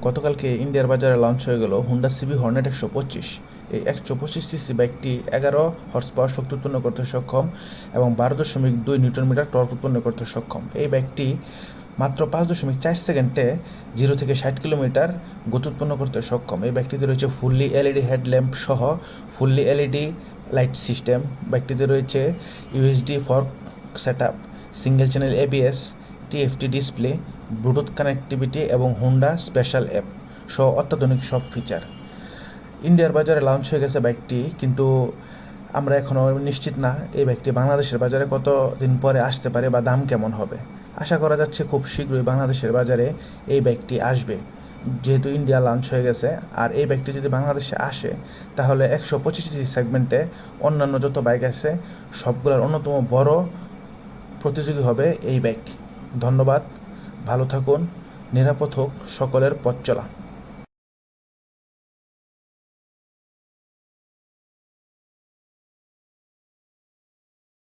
গতকালকে ইন্ডিয়ার বাজারে লঞ্চ হয়ে গেল হুন্ডা সিবি হর্নেট 125। এই 125 সিসি বাইকটি 11 হর্স পাওয়ার শক্তি উৎপন্ন করতে সক্ষম এবং 12.2 নিউটন মিটার টর্ক উৎপন্ন করতে সক্ষম। এই বাইকটি মাত্র 5.4 সেকেন্ডে 0 থেকে 60 কিলোমিটার গতি উৎপন্ন করতে সক্ষম। এই বাইকটিতে রয়েছে ফুললি এলইডি হেডল্যাম্প সহ ফুললি এলইডি লাইট সিস্টেম। বাইকটিতে রয়েছে USD fork set up, single channel ABS, TFT display, Bluetooth connectivity এবং হুন্ডা স্পেশাল অ্যাপ সহ অত্যাধুনিক সব ফিচার। ইন্ডিয়ার বাজারে লঞ্চ হয়ে গেছে বাইকটি, কিন্তু আমরা এখনও নিশ্চিত না এই বাইকটি বাংলাদেশের বাজারে কত দিন পরে আসতে পারে বা দাম কেমন হবে। আশা করা যাচ্ছে খুব শীঘ্রই বাংলাদেশের বাজারে এই বাইকটি আসবে, যেহেতু ইন্ডিয়া লঞ্চ হয়ে গেছে। আর এই বাইকটি যদি বাংলাদেশে আসে তাহলে 125 সেগমেন্টে অন্যান্য যত বাইক আছে সবগুলোর অন্যতম বড় প্রতিযোগী হবে এই বাইক। ধন্যবাদ, ভালো থাকুন, নিরাপদ হোক সকলের পথ চলা।